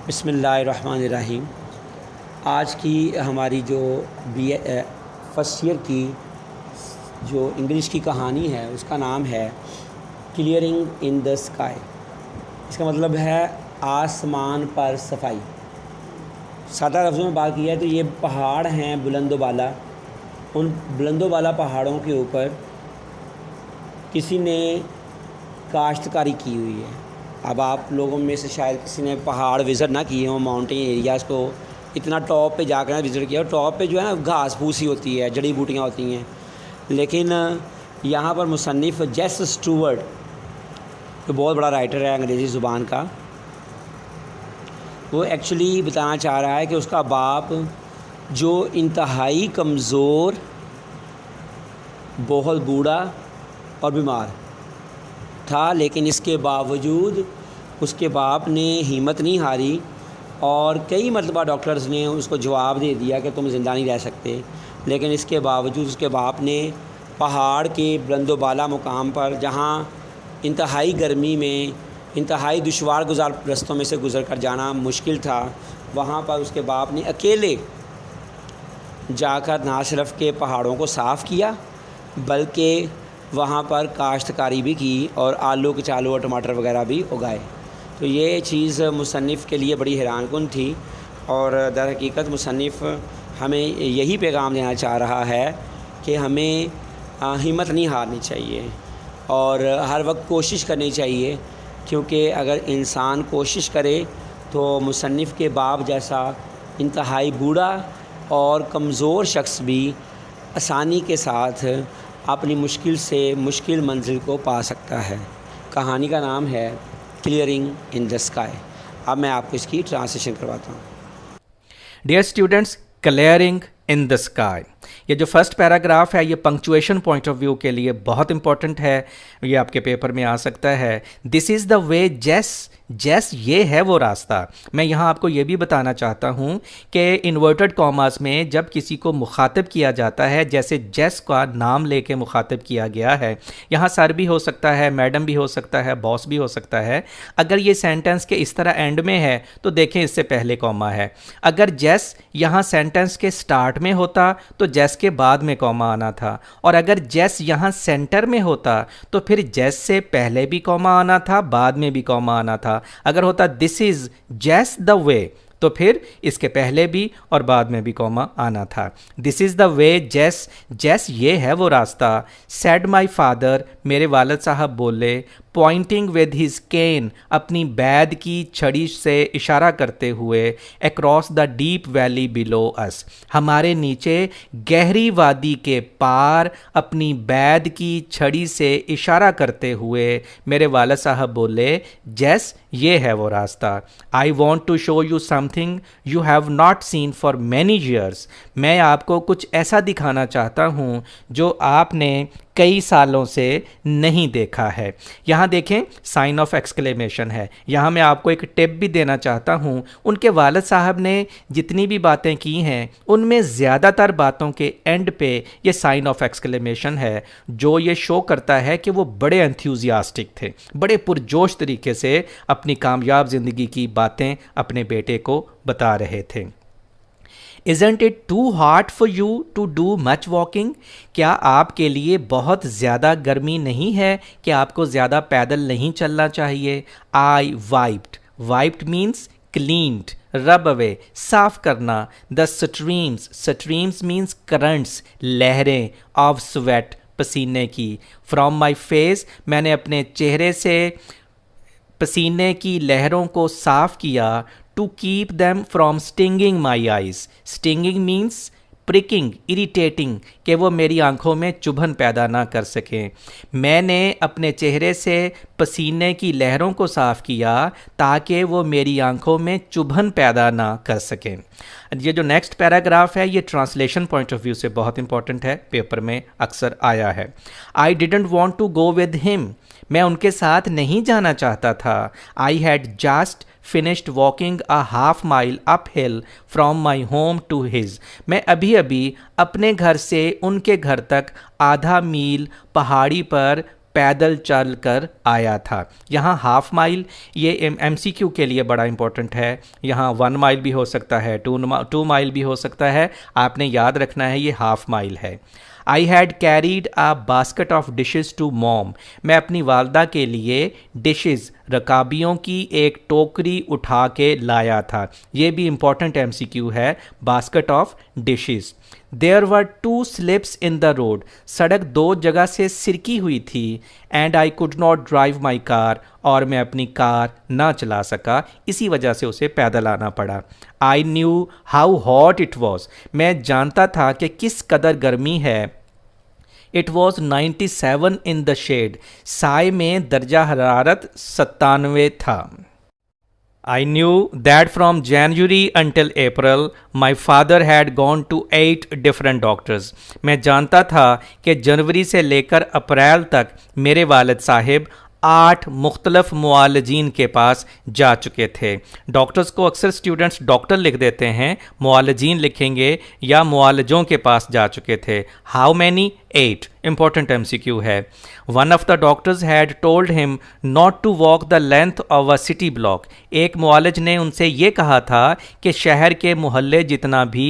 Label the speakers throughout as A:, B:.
A: बिस्मिल्लाहिर्रहमानिर्रहीम। आज की हमारी जो फर्स्ट ईयर की जो इंग्लिश की कहानी है उसका नाम है क्लियरिंग इन द स्काई। इसका मतलब है आसमान पर सफाई। सादा लफ्ज़ों में बात की जाए तो ये पहाड़ हैं बुलंदोबाला। उन बुलंदोबाला पहाड़ों के ऊपर किसी ने काश्तकारी की हुई है। अब आप लोगों में से शायद किसी ने पहाड़ विज़िट ना किए हों, माउंटेन एरियाज़ को इतना टॉप पे जाकर ना विज़िट किया। और टॉप पे जो है ना घास फूस ही होती है, जड़ी बूटियाँ होती हैं। लेकिन यहाँ पर मुसन्निफ़ जेस स्टूवर्ट जो बहुत बड़ा राइटर है अंग्रेज़ी ज़ुबान का, वो एक्चुअली बताना चाह रहा है कि उसका बाप जो इंतहाई कमज़ोर, बहुत बूढ़ा और बीमार था, लेकिन इसके बावजूद उसके बाप ने हिम्मत नहीं हारी और कई मरतबा डॉक्टर्स ने उसको जवाब दे दिया कि तुम ज़िंदा नहीं रह सकते। लेकिन इसके बावजूद उसके बाप ने पहाड़ के बुलंदोबाला मुकाम पर, जहाँ इंतहाई गर्मी में इंतहाई दुश्वार गुजार रस्तों में से गुज़र कर जाना मुश्किल था, वहाँ पर उसके बाप ने अकेले जाकर ना सिर्फ के पहाड़ों को साफ़ किया बल्कि वहाँ पर काश्तकारी भी की और आलू कचालू और टमाटर वगैरह भी उगाए। तो ये चीज़ मुसन्निफ़ के लिए बड़ी हैरानकुन थी और दर हकीकत मुसन्निफ़ हमें यही पैगाम देना चाह रहा है कि हमें हिम्मत नहीं हारनी चाहिए और हर वक्त कोशिश करनी चाहिए, क्योंकि अगर इंसान कोशिश करे तो मुसन्निफ़ के बाप जैसा इंतहाई बूढ़ा और कमज़ोर शख्स भी आसानी के साथ अपनी मुश्किल से मुश्किल मंजिल को पा सकता है। कहानी का नाम है क्लियरिंग इन द स्काई। अब मैं आपको इसकी ट्रांसलेशन करवाता हूँ।
B: Dear students, clearing in the sky, ये जो फर्स्ट पैराग्राफ है ये पंक्चुएशन पॉइंट ऑफ व्यू के लिए बहुत इंपॉर्टेंट है। ये आपके पेपर में आ सकता है। दिस इज़ द वे जेस ये है वो रास्ता। मैं यहाँ आपको ये भी बताना चाहता हूँ कि इन्वर्टेड कॉमास में जब किसी को मुखातिब किया जाता है, जैसे जेस का नाम लेके मुखातिब किया गया है, यहाँ सर भी हो सकता है, मैडम भी हो सकता है, बॉस भी हो सकता है। अगर ये सेंटेंस के इस तरह एंड में है तो देखें इससे पहले कॉमा है। अगर जेस यहाँ सेंटेंस के स्टार्ट में होता तो जेस के बाद में कॉमा आना था, और अगर जेस यहाँ सेंटर में होता तो फिर जेस से पहले भी कॉमा आना था, बाद में भी कॉमा आना था। अगर होता दिस इज जेस द वे तो फिर इसके पहले भी और बाद में भी कॉमा आना था। दिस इज़ द वे जेस ये है वो रास्ता। सेड माई फादर, मेरे वालिद साहब बोले, पॉइंटिंग विद हिज केन, अपनी बैद की छड़ी से इशारा करते हुए, across the deep valley below us, हमारे नीचे गहरी वादी के पार, अपनी बैद की छड़ी से इशारा करते हुए मेरे वालिद साहब बोले, जेस ये है वो रास्ता। I want to show you something you have not seen for many years, मैं आपको कुछ ऐसा दिखाना चाहता हूँ जो आपने कई सालों से नहीं देखा है। यहाँ देखें साइन ऑफ एक्सक्लेमेशन है। यहाँ मैं आपको एक टिप भी देना चाहता हूँ। उनके वालिद साहब ने जितनी भी बातें की हैं उनमें ज़्यादातर बातों के एंड पे ये साइन ऑफ एक्सक्लेमेशन है, जो ये शो करता है कि वो बड़े एंथुजियास्टिक थे, बड़े पुरजोश तरीके से अपनी कामयाब ज़िंदगी की बातें अपने बेटे को बता रहे थे। Isn't it too hot for you to do much walking? क्या आपके लिए बहुत ज़्यादा गर्मी नहीं है कि आपको ज़्यादा पैदल नहीं चलना चाहिए? I wiped means cleaned, rub away, साफ करना। The streams means currents, लहरें, of sweat, पसीने की। From my face, मैंने अपने चेहरे से पसीने की लहरों को साफ किया। To keep them from stinging my eyes. Stinging means pricking, irritating, कि वो मेरी आंखों में चुभन पैदा ना कर सकें। मैंने अपने चेहरे से पसीने की लहरों को साफ़ किया ताकि वो मेरी आंखों में चुभन पैदा ना कर सकें। ये जो नेक्स्ट पैराग्राफ है ये ट्रांसलेशन पॉइंट ऑफ व्यू से बहुत इंपॉर्टेंट है, पेपर में अक्सर आया है। I didn't want to go with him, मैं उनके साथ नहीं जाना चाहता था। I had just finished walking a half mile uphill from my home to his, मैं अभी अभी अपने घर से उनके घर तक आधा मील पहाड़ी पर पैदल चल कर आया था। यहाँ हाफ माइल ये MCQ के लिए बड़ा इंपॉर्टेंट है। यहाँ 1 माइल भी हो सकता है, 2 माइल भी हो सकता है, आपने याद रखना है ये हाफ माइल है। I had carried a basket of dishes to mom, मैं अपनी वालदा के लिए डिशेज़ रकाबियों की एक टोकरी उठा के लाया था। ये भी इम्पॉर्टेंट MCQ है, basket of dishes. There were 2 slips in the road, सड़क 2 जगह से सिरकी हुई थी। And I could not drive my car, और मैं अपनी कार ना चला सका, इसी वजह से उसे पैदल आना पड़ा। I knew how hot it was, मैं जानता था कि किस कदर गर्मी है। It was 97 in the shade, साय में दर्जा हरारत 97 था। I knew that from January until April, my father had gone to 8 different doctors. मैं जानता था कि जनवरी से लेकर अप्रैल तक मेरे वालिद साहिब 8 मुख्तलफ मुआलजीन के पास जा चुके थे। डॉक्टर्स को अक्सर स्टूडेंट्स डॉक्टर लिख देते हैं, मुआलजीन लिखेंगे या मुआलजों के पास जा चुके थे। How many? 8। इंपॉर्टेंट MCQ है। One of the doctors had told him not to walk the length of a city block, एक मुआलज ने उनसे ये कहा था कि शहर के मोहल्ले जितना भी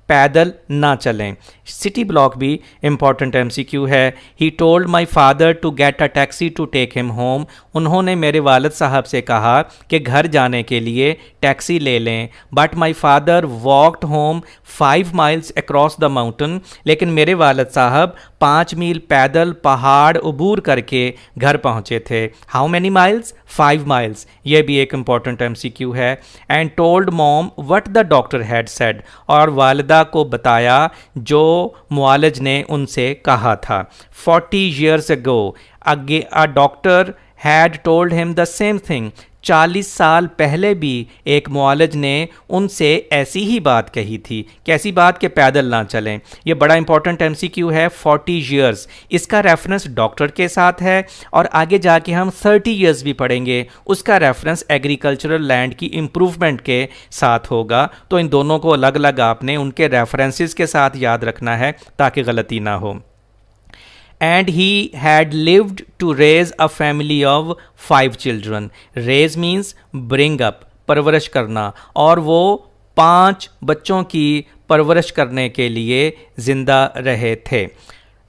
B: पैदल ना चलें। सिटी ब्लॉक भी इम्पॉर्टेंट MCQ है। He told my father to get a taxi to take him home, उन्होंने मेरे वालिद साहब से कहा कि घर जाने के लिए टैक्सी ले लें। But my father walked home 5 miles across the mountain, लेकिन मेरे वालिद साहब 5 मील पैदल पहाड़ अबूर करके घर पहुँचे थे। How many miles? 5 माइल्स। ये भी एक इम्पॉर्टेंट MCQ है। And told mom what the doctor had said, और वालिदा को बताया जो मुआलिज ने उनसे कहा था। 40 years ago, a doctor had told him the same thing. 40 साल पहले भी एक मुआलिज ने उनसे ऐसी ही बात कही थी। कैसी बात? कि पैदल ना चलें। ये बड़ा इंपॉर्टेंट MCQ है। 40 years, इसका रेफरेंस डॉक्टर के साथ है, और आगे जाके हम 30 years भी पढ़ेंगे, उसका रेफरेंस एग्रीकल्चरल लैंड की इम्प्रूवमेंट के साथ होगा। तो इन दोनों को अलग अलग आपने उनके रेफरेंसेस के साथ याद रखना है ताकि गलती ना हो। And he had lived to raise a family of 5 children. Raise means bring up, परवरिश करना, और वो 5 बच्चों की परवरिश करने के लिए ज़िंदा रहे थे।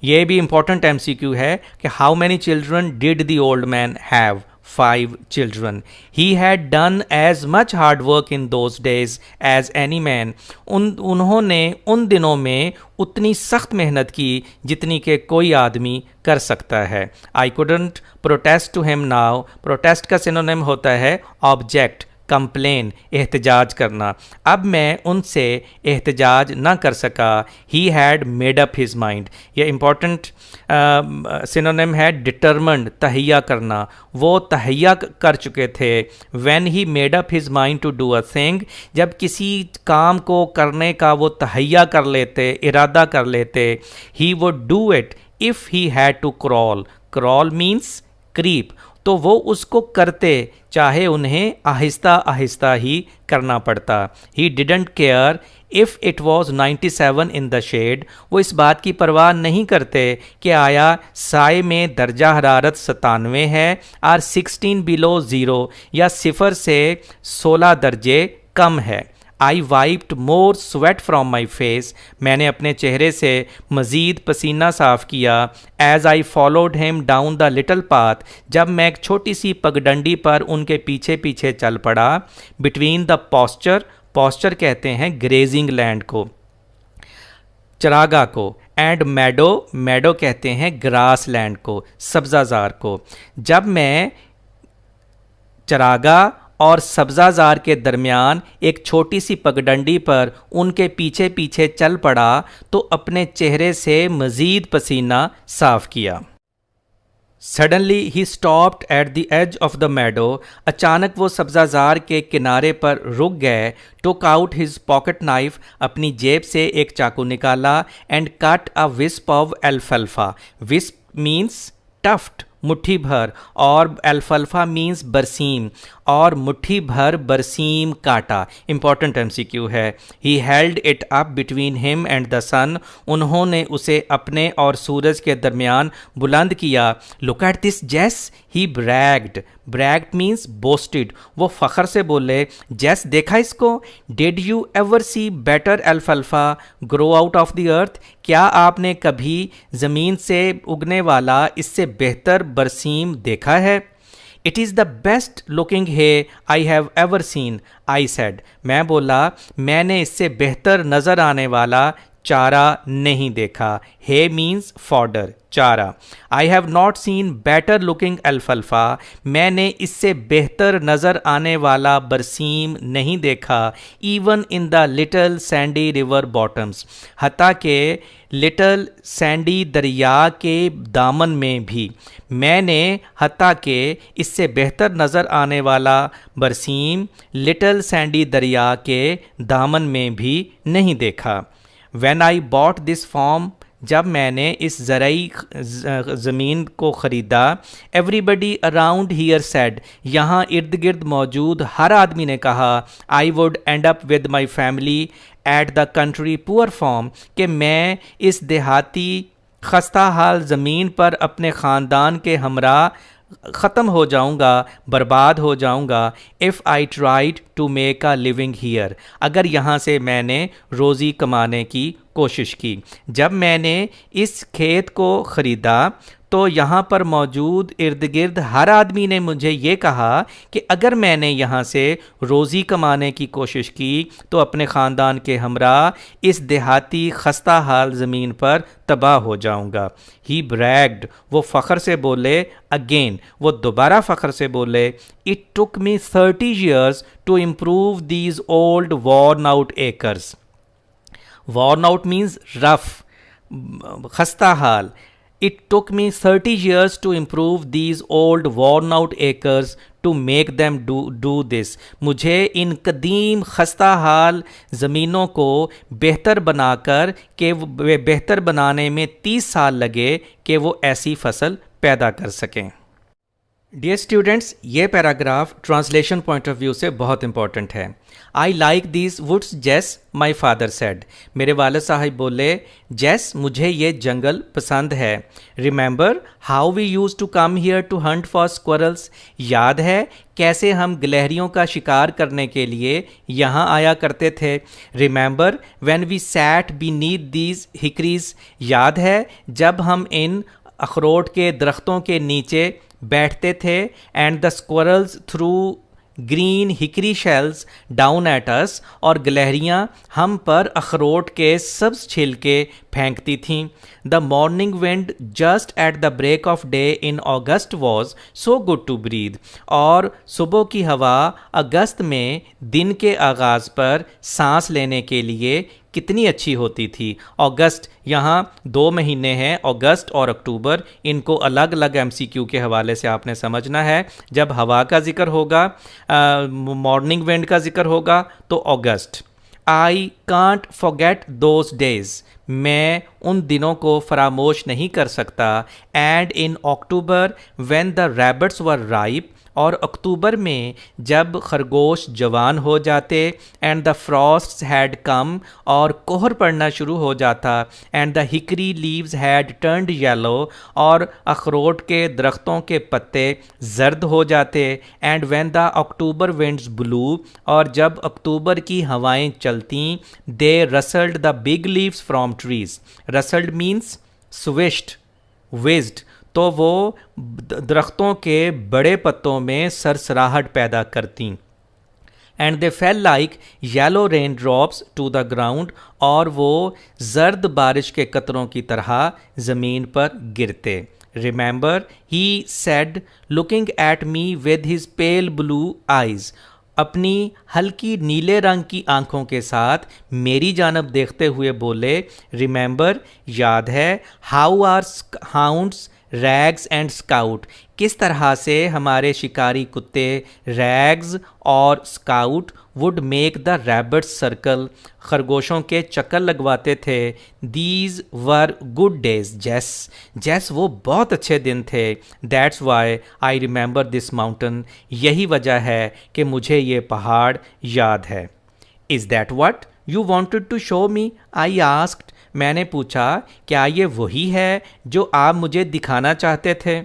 B: ये भी इम्पॉर्टेंट MCQ है कि how many children did the old man have? 5 children. He had done as much hard work in those days as any man. उन्होंने उन दिनों में उतनी सख्त मेहनत की जितनी कि कोई आदमी कर सकता है। I couldn't protest to him now. Protest का सिनोनिम होता है object, कंप्लेन, एहतजाज करना। अब मैं उनसे एहतजाज ना कर सका। He had made up his mind, ये इंपॉर्टेंट सिनोनिम है डिटरमिन्ड, तहैया करना। वो तहैया कर चुके थे। When he made up his mind to do a thing, जब किसी काम को करने का वो तहैया कर लेते, इरादा कर लेते। He would do it if he had to crawl. Crawl means creep, तो वो उसको करते चाहे उन्हें आहिस्ता आहिस्ता ही करना पड़ता। He didn't care if it was 97 in the shade, वो इस बात की परवाह नहीं करते कि आया साए में दर्जा हरारत 97 है, और 16 बिलो ज़ीरो या 0 से 16 दर्जे कम है। I wiped more sweat from my face, मैंने अपने चेहरे से मज़ीद पसीना साफ़ किया। As I followed him down the little path, जब मैं एक छोटी सी पगडंडी पर उनके पीछे पीछे चल पड़ा। बिटवीन द पॉस्चर, पॉस्चर कहते हैं ग्रेजिंग लैंड को, चरागा को, एंड मैडो, मैडो कहते हैं ग्रास लैंड को, सब्ज़ाज़ार को। जब मैं चरागा और सब्ज़ाज़ार के दरमियान एक छोटी सी पगडंडी पर उनके पीछे पीछे चल पड़ा तो अपने चेहरे से मज़ीद पसीना साफ़ किया। Suddenly he stopped at the edge of the meadow, अचानक वो सब्ज़ाज़ार के किनारे पर रुक गए। Took out his pocket knife, अपनी जेब से एक चाकू निकाला। And cut a wisp of एल्फल्फा, विस्प मीन्स टफ्ट, मुट्ठी भर, और अल्फल्फा मीन्स बरसीम, और मुट्ठी भर बरसीम काटा। इंपॉर्टेंट एमसीक्यू है। He held it up between him and the sun, उन्होंने उसे अपने और सूरज के दरमियान बुलंद किया। लुक एट दिस जेस, ही ब्रैग्ड, ब्रैग्ड मीन्स बोस्टेड, वो फ़ख्र से बोले, जेस देखा इसको, did you ever see better अल्फल्फा grow out of the earth, क्या आपने कभी ज़मीन से उगने वाला इससे बेहतर बरसीम देखा है? It is the best looking hay I have ever seen, I said, मैं बोला मैंने इससे बेहतर नज़र आने वाला चारा नहीं देखा। हे मीन्स फॉडर, चारा। I have not seen better looking अल्फल्फा, मैंने इससे बेहतर नज़र आने वाला बरसीम नहीं देखा। Even in the little sandy river bottoms, हत्ता के लिटल सैंडी दरिया के दामन में भी, मैंने हत्ता के इससे बेहतर नज़र आने वाला बरसीम लिटल सैंडी दरिया के दामन में भी नहीं देखा। When I bought this farm, जब मैंने इस ज़राई ज़मीन को ख़रीदा, एवरीबडी अराउंड हियर सेड, यहाँ इर्द गिर्द मौजूद हर आदमी ने कहा, I would end up with my family at the country poor farm, कि मैं इस देहाती खस्ता हाल ज़मीन पर अपने ख़ानदान के हमरा ख़त्म हो जाऊंगा, बर्बाद हो जाऊंगा। If I tried to make a living here, अगर यहाँ से मैंने रोज़ी कमाने की कोशिश की। जब मैंने इस खेत को ख़रीदा तो यहाँ पर मौजूद इर्द गिर्द हर आदमी ने मुझे ये कहा कि अगर मैंने यहाँ से रोज़ी कमाने की कोशिश की तो अपने ख़ानदान के हमरा इस देहाती खस्ता हाल ज़मीन पर तबाह हो जाऊँगा। ही ब्रैग्ड, वो फ़ख्र से बोले, अगेन, वो दोबारा फ़ख्र से बोले, it took me 30 years to improve these old worn out acres. Worn out means rough, खस्ता हाल। It took me 30 years to improve these old worn out acres to make them do this. मुझे इन कदीम खस्ता हाल ज़मीनों को बेहतर बनाकर के वे बेहतर बनाने में 30 साल लगे कि वो ऐसी फसल पैदा कर सकें। डियर स्टूडेंट्स, ये paragraph translation point of view से बहुत इंपॉर्टेंट है। आई लाइक दीज वुड्स जेस माई फादर सेड, मेरे वालिद साहब बोले, जेस मुझे ये जंगल पसंद है। Remember how we use to come here to hunt for squirrels, याद है कैसे हम गिलहरियों का शिकार करने के लिए यहाँ आया करते थे। Remember when we sat beneath these hickories, याद है जब हम इन अखरोट के दरख्तों के नीचे बैठते थे। And the squirrels threw green hickory shells down at us, और गिलहरियाँ हम पर अखरोट के सब्ज छिलके फेंकती थीं। The morning wind just at the break of day in August was so good to breathe, और सुबह की हवा अगस्त में दिन के आगाज़ पर सांस लेने के लिए कितनी अच्छी होती थी। अगस्त, यहाँ 2 महीने हैं, अगस्त और अक्टूबर, इनको अलग अलग एमसीक्यू के हवाले से आपने समझना है। जब हवा का जिक्र होगा, मॉर्निंग विंड का जिक्र होगा तो अगस्त। I can't forget those days, मैं उन दिनों को फरामोश नहीं कर सकता। And in October when the rabbits were ripe, और अक्टूबर में जब खरगोश जवान हो जाते। And the frosts had come, और कोहर पड़ना शुरू हो जाता। And the hickory leaves had turned yellow, और अखरोट के दरख्तों के पत्ते जर्द हो जाते। And when the October winds blew, और जब अक्टूबर की हवाएं चलती, they rustled the big leaves from trees. Rustled means swished, whizzed, तो वो दरख्तों के बड़े पत्तों में सरसराहट पैदा करती। And they fell like yellow rain drops to the ground, और वो जर्द बारिश के कतरों की तरह ज़मीन पर गिरते। Remember he said looking at me with his pale blue eyes, अपनी हल्की नीले रंग की आंखों के साथ मेरी जानब देखते हुए बोले। रिमेंबर, याद है, how our hounds Rags and Scout, किस तरह से हमारे शिकारी कुत्ते रैग्स और Scout would make the rabbit circle, खरगोशों के चक्कर लगवाते थे। दीज वर गुड डेज जेस, जेस वो बहुत अच्छे दिन थे। That's why I remember this mountain, यही वजह है कि मुझे ये पहाड़ याद है। Is that what you wanted to show me, I asked, मैंने पूछा क्या ये वही है जो आप मुझे दिखाना चाहते थे।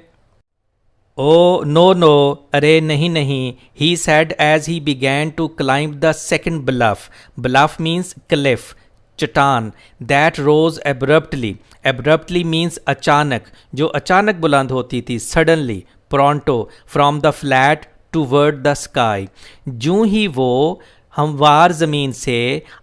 B: ओ नो नो, अरे नहीं नहीं, he said as he began to climb the second bluff, bluff means cliff, चट्टान, that rose abruptly, abruptly means अचानक, जो अचानक बुलंद होती थी, suddenly, pronto, from the flat toward the sky, जूं ही वो हमवार ज़मीन से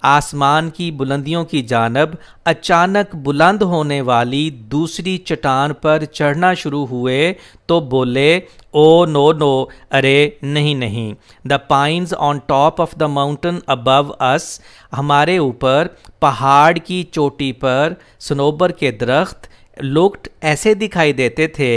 B: आसमान की बुलंदियों की जानब अचानक बुलंद होने वाली दूसरी चट्टान पर चढ़ना शुरू हुए तो बोले, ओ नो नो, अरे नहीं नहीं, the pines on top of the mountain above अस, हमारे ऊपर पहाड़ की चोटी पर सनोबर के दरख्त लुक्ड ऐसे दिखाई देते थे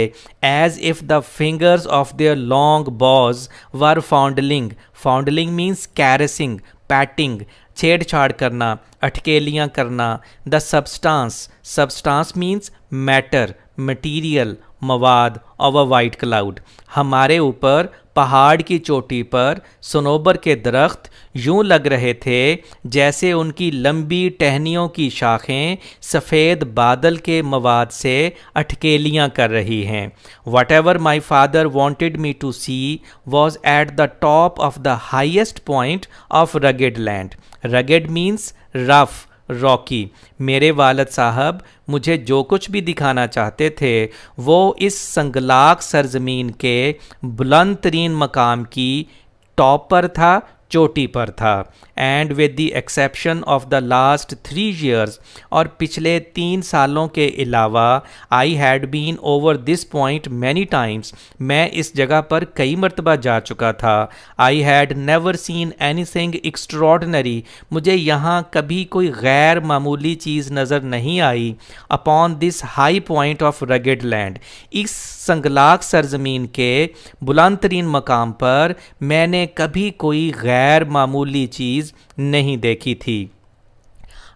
B: as if the fingers of their long boughs were fondling, fondling means caressing, patting, छेड़छाड़ करना, अटकेलियाँ करना। The substance, substance means matter, material, मवाद ऑफ अ वाइट क्लाउड, हमारे ऊपर पहाड़ की चोटी पर सनोबर के दरख्त यूं लग रहे थे जैसे उनकी लंबी टहनियों की शाखें सफ़ेद बादल के मवाद से अटकेलियाँ कर रही हैं। Whatever my father wanted me to see was at the top of the highest point of rugged land, rugged means rough, rocky, मेरे वालिद साहब मुझे जो कुछ भी दिखाना चाहते थे वो इस संगलाक सरजमीन के बुलंद तरीन मकाम की टॉप पर था, चोटी पर था। And with the exception of the last 3 years, और पिछले 3 सालों के अलावा, I had been over this point many times, मैं इस जगह पर कई मरतबा जा चुका था। I had never seen anything extraordinary, मुझे यहाँ कभी कोई गैर मामूली चीज़ नज़र नहीं आई। Upon this high point of rugged land, इस संगलाक सरजमीन के बुलंद तरीन मकाम पर मैंने कभी कोई गैर मामूली चीज़ नहीं देखी थी।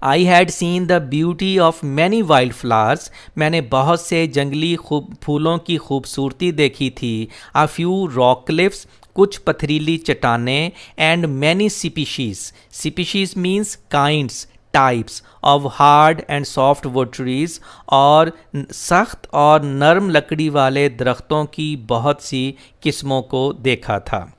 B: I had seen the beauty of many wild flowers, मैंने बहुत से जंगली फूलों की खूबसूरती देखी थी। आ फ्यू रॉक क्लिफ्स, कुछ पथरीली चट्टानें, and many species, species means kinds, types of hard and soft wood trees, और सख्त और नरम लकड़ी वाले दरख्तों की बहुत सी किस्मों को देखा था।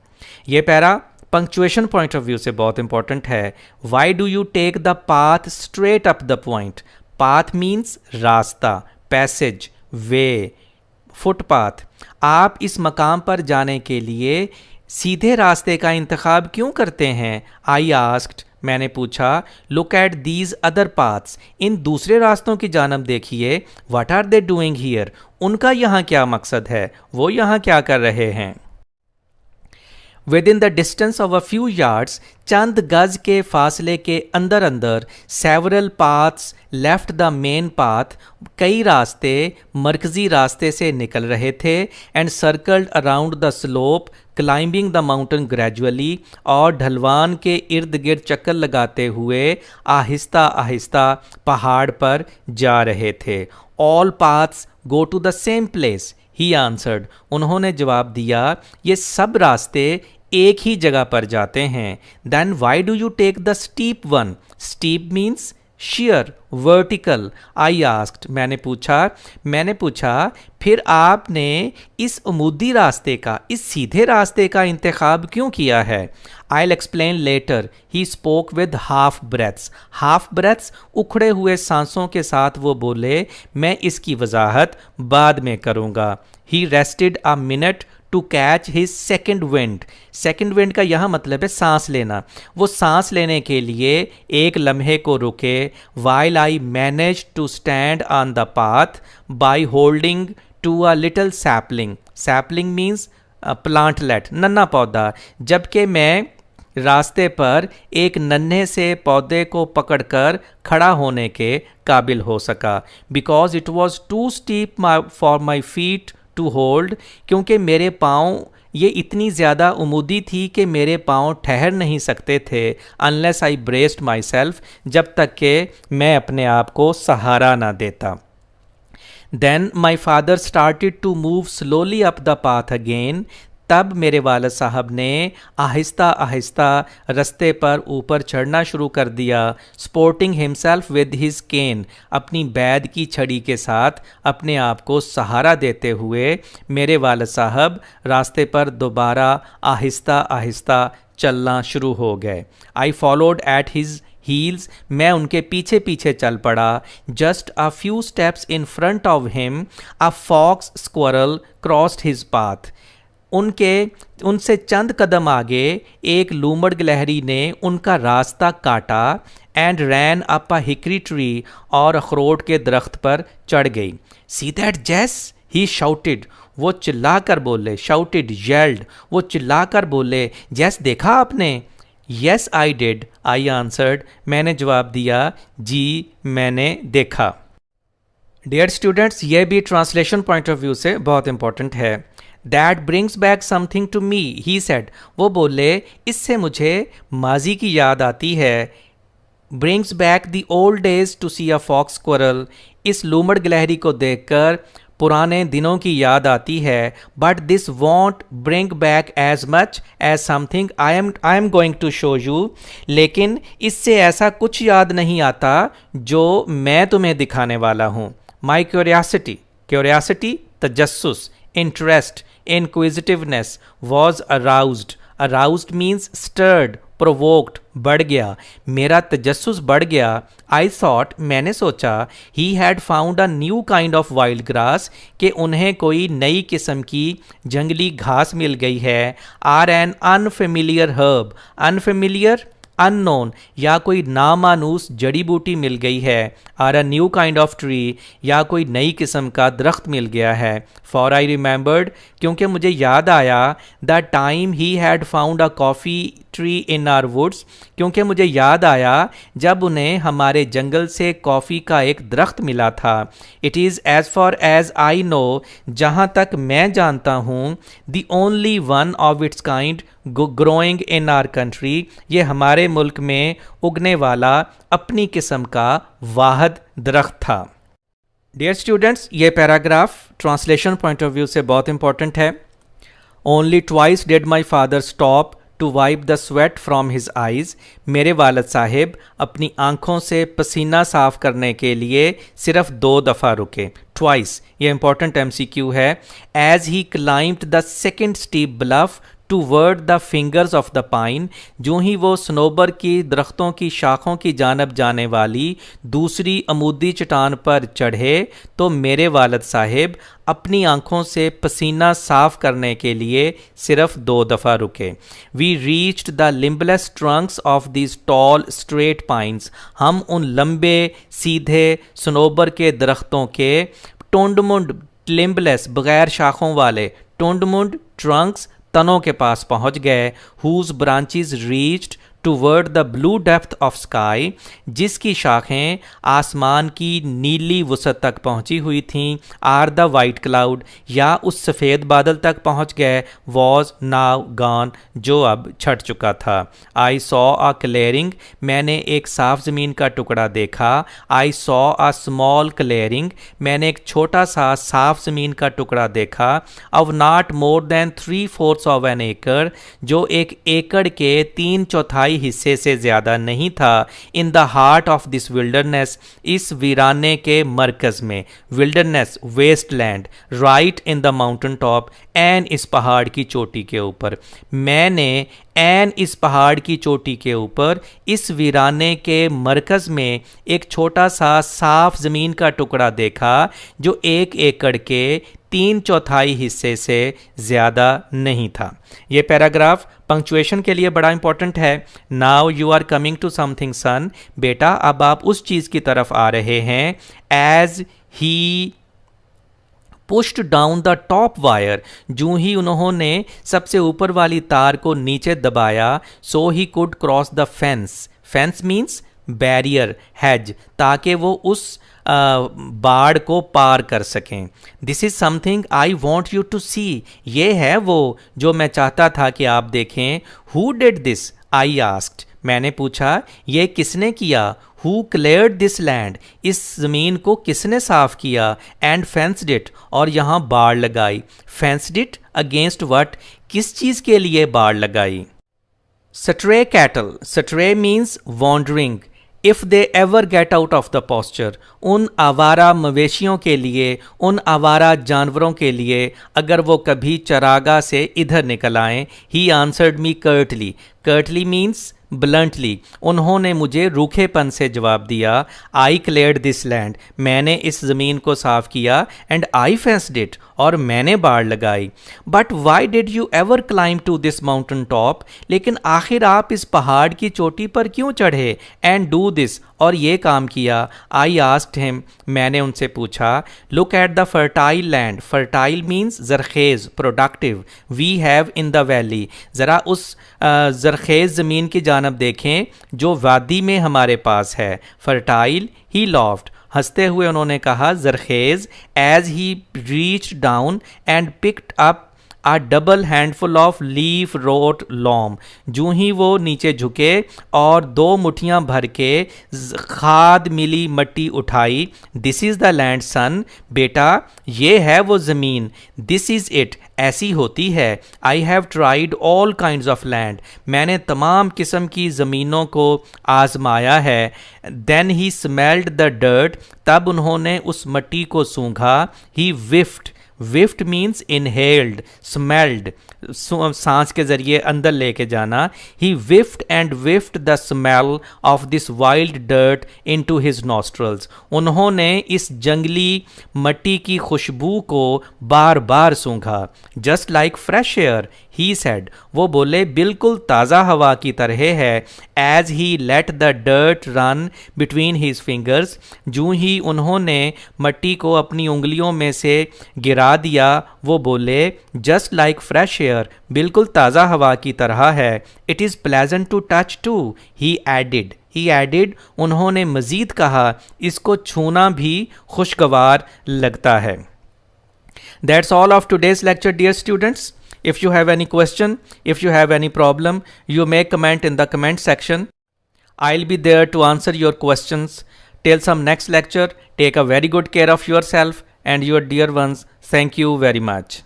B: ये para punctuation point of view से बहुत इंपॉर्टेंट है। Why do you take the path straight up the point, path means रास्ता, पैसेज, वे, फुटपाथ, आप इस मकाम पर जाने के लिए सीधे रास्ते का इंतखाब क्यों करते हैं। आई आस्क्ड, मैंने पूछा, look at these other paths, इन दूसरे रास्तों की जानब देखिए। What are they doing here, उनका यहाँ क्या मकसद है, वो यहाँ क्या कर रहे हैं। Within the distance of a few yards, चंद गज के फासले के अंदर अंदर, several paths left the main path, कई रास्ते मरकजी रास्ते से निकल रहे थे। And circled around the slope climbing the mountain gradually, और ढलवान के इर्द गिर्द चक्कर लगाते हुए आहिस्ता आहिस्ता पहाड़ पर जा रहे थे। All paths go to the same place, he answered, उन्होंने जवाब दिया, ये सब रास्ते एक ही जगह पर जाते हैं। Then why do you take the steep one, steep means sheer, vertical. I asked, मैंने पूछा फिर आपने इस उमूदी रास्ते का, इस सीधे रास्ते का इंतखाब क्यों किया है। I explain later, he spoke with half breaths, half breaths उखड़े हुए सांसों के साथ वो बोले, मैं इसकी वजाहत बाद में करूँगा। He rested a minute to catch his second wind, second wind का यह मतलब है सांस लेना, वो सांस लेने के लिए एक लम्हे को रुके। While I manage to stand on the path by holding to a little sapling, sapling means plantlet, नन्ना पौधा, जबकि मैं रास्ते पर एक नन्हे से पौधे को पकड़कर खड़ा होने के काबिल हो सका। Because it was too steep for my feet to hold, क्योंकि मेरे पाँव ये इतनी ज़्यादा उमूदी थी कि मेरे पाँव ठहर नहीं सकते थे, unless I braced my self, जब तक कि मैं अपने आप को सहारा ना देता। Then my father started to move slowly up the path again, तब मेरे वालिद साहब ने आहिस्ता आहिस्ता रास्ते पर ऊपर चढ़ना शुरू कर दिया। स्पोर्टिंग हिमसेल्फ विद हिज केन, अपनी बैद की छड़ी के साथ अपने आप को सहारा देते हुए मेरे वालिद साहब रास्ते पर दोबारा आहिस्ता आहिस्ता चलना शुरू हो गए। I followed at his heels, मैं उनके पीछे पीछे चल पड़ा। Just a few steps in front of him a fox squirrel crossed his path, उनसे चंद कदम आगे एक लूमड़ गिलहरी ने उनका रास्ता काटा। And ran up a hickory tree, और अखरोट के दरख्त पर चढ़ गई। सी दैट जेस, ही शाउटेड, वो चिल्ला कर बोले, शाउटेड येल्ड, वो चिल्ला कर बोले, जेस देखा आपने? Yes I did, I answered, मैंने जवाब दिया, जी मैंने देखा। डियर स्टूडेंट्स, ये भी ट्रांसलेशन पॉइंट ऑफ व्यू से बहुत इंपॉर्टेंट है। That brings back something to me, he said, वो बोले इससे मुझे माजी की याद आती है। Brings back the old days to see a fox squirrel, इस लूमड़ गिलहरी को देखकर पुराने दिनों की याद आती है। But this won't bring back as much as something I am going to show you, लेकिन इससे ऐसा कुछ याद नहीं आता जो मैं तुम्हें दिखाने वाला हूँ। माई क्यूरियासिटी, क्यूरियासिटी तजस्सुस, interest, inquisitiveness was aroused, aroused means stirred, provoked, बढ़ गया, मेरा तजस्सुस बढ़ गया। I thought, मैंने सोचा, he had found a new kind of wild grass, कि उन्हें कोई नई किस्म की जंगली घास मिल गई है। Or an unfamiliar herb, unfamiliar unknown, या कोई नामानूस जड़ी बूटी मिल गई है। Or a new kind of tree, या कोई नई किस्म का दरख्त मिल गया है। फॉर आई रिमेंबर्ड, क्योंकि मुझे याद आया, the time he had found a coffee tree in our woods, क्योंकि मुझे याद आया जब उन्हें हमारे जंगल से कॉफ़ी का एक दरख्त मिला था। It is as far as I know, जहाँ तक मैं जानता हूँ, the only one of its kind growing in our country, ये हमारे मुल्क में उगने वाला अपनी किस्म का वाहद दरख्त था। डियर स्टूडेंट्स, ये paragraph translation point of view से बहुत इंपॉर्टेंट है। Only twice did my father stop to wipe the sweat from his eyes, मेरे वालिद साहिब अपनी आंखों से पसीना साफ करने के लिए सिर्फ 2 दफ़ा रुके। ट्वाइस, ये इंपॉर्टेंट MCQ है। As he climbed the second steep bluff toward the fingers of the pine, जो ही वो सनोबर की दरख्तों की शाखों की जानब जाने वाली दूसरी अमूदी चट्टान पर चढ़े, तो मेरे वालिद साहिब अपनी आंखों से पसीना साफ करने के लिए सिर्फ 2 दफ़ा रुके। We reached the limbless trunks of these tall straight pines, हम उन लंबे सीधे सनोबर के दरख्तों के टोंडमुंड, लिम्बलेस बग़ैर शाखों वाले, टोंडमुंड ट्रंक्स तनों के पास पहुंच गए। Whose branches reached toward the blue depth of sky, जिसकी शाखें आसमान की नीली वसत तक पहुंची हुई थीं। आर द वाइट क्लाउड, या उस सफ़ेद बादल तक पहुंच गए। वॉज नाउ गॉन, जो अब छट चुका था। आई सॉ अ क्लेयरिंग, मैंने एक साफ ज़मीन का टुकड़ा देखा। आई सॉ अ स्मॉल क्लेयरिंग, मैंने एक छोटा सा साफ ज़मीन का टुकड़ा देखा। Of not more than 3/4 of an acre, जो एक एकड़ के 3/4 हिस्से से ज़्यादा नहीं था। In the heart of this wilderness, इस वीराने के मरकज़ में, wilderness wasteland, right in the mountain top, an इस पहाड़ की चोटी के ऊपर। मैंने एन इस पहाड़ की चोटी के ऊपर इस वीराने के मरकज़ में एक छोटा सा साफ ज़मीन का टुकड़ा देखा, जो 1 एकड़ के 3/4 हिस्से से ज़्यादा नहीं था। ये पैराग्राफ पंक्चुएशन के लिए बड़ा इंपॉर्टेंट है। Now you are coming to something son, बेटा अब आप उस चीज़ की तरफ आ रहे हैं। As he pushed down the top wire, जूं ही उन्होंने सबसे ऊपर वाली तार को नीचे दबाया, so he could cross the fence, fence means barrier, hedge, ताकि वो उस बाड़ को पार कर सकें। This is something I want you to see, ये है वो जो मैं चाहता था कि आप देखें। Who did this, I asked, मैंने पूछा ये किसने किया। हु क्लियर्ड दिस लैंड, इस ज़मीन को किसने साफ किया। एंड फेंस्ड इट, और यहाँ बाड़ लगाई। फेंस्ड इट अगेंस्ट व्हाट, किस चीज़ के लिए बाड़ लगाई। Stray cattle, stray means wandering, if they ever get out of the pasture, उन आवारा मवेशियों के लिए, उन आवारा जानवरों के लिए अगर वो कभी चरागाह से इधर निकल आएँ। He answered me Curtly, Curtly means bluntly, उन्होंने मुझे रूखेपन से जवाब दिया। आई क्लियर्ड दिस लैंड, मैंने इस ज़मीन को साफ किया। एंड आई फेंस्ड इट, और मैंने बाड़ लगाई। But why did you ever climb to this mountain top, लेकिन आखिर आप इस पहाड़ की चोटी पर क्यों चढ़े। एंड डू दिस, और ये काम किया। आई आस्क्ड हिम, मैंने उनसे पूछा। Look at the fertile land, fertile means जरखेज़, productive, we have in the valley, ज़रा उस जरखेज़ ज़मीन की जानब देखें जो वादी में हमारे पास है। फर्टाइल, ही लॉफ्ड, हंसते हुए उन्होंने कहा जरखेज़। As he reached down and picked up a double handful of leaf rot loam, जूं ही वो नीचे झुके और 2 मुट्ठियाँ भर के खाद मिली मट्टी उठाई। दिस इज़ द लैंड सन, बेटा ये है वो ज़मीन। दिस इज़ इट, ऐसी होती है। I have tried all kinds of land, मैंने तमाम किस्म की ज़मीनों को आजमाया है। Then he smelled the dirt, तब उन्होंने उस मट्टी को सूंघा। He whiffed, whiffed means inhaled, smelled, सांस के ज़रिए अंदर लेके जाना। He whiffed and whiffed the smell of this wild dirt into his nostrils, उन्होंने इस जंगली मट्टी की खुशबू को बार बार सूंघा। जस्ट लाइक फ्रेश एयर, ही सेड, वो बोले बिल्कुल ताज़ा हवा की तरह है। As he let the dirt run between his fingers, जूं ही उन्होंने मट्टी को अपनी उंगलियों में से गिरा दिया, वो बोले जस्ट लाइक फ्रेश एयर, बिल्कुल ताज़ा हवा की तरह है। It is pleasant to touch too, he added, he added, उन्होंने मज़ीद कहा इसको छूना भी खुशगवार लगता है। That's all of today's lecture, dear students. If you have any question, if you have any problem, you may comment in the comment section. I'll be there to answer your questions. Till some next lecture, take a very good care of yourself and your dear ones. Thank you very much.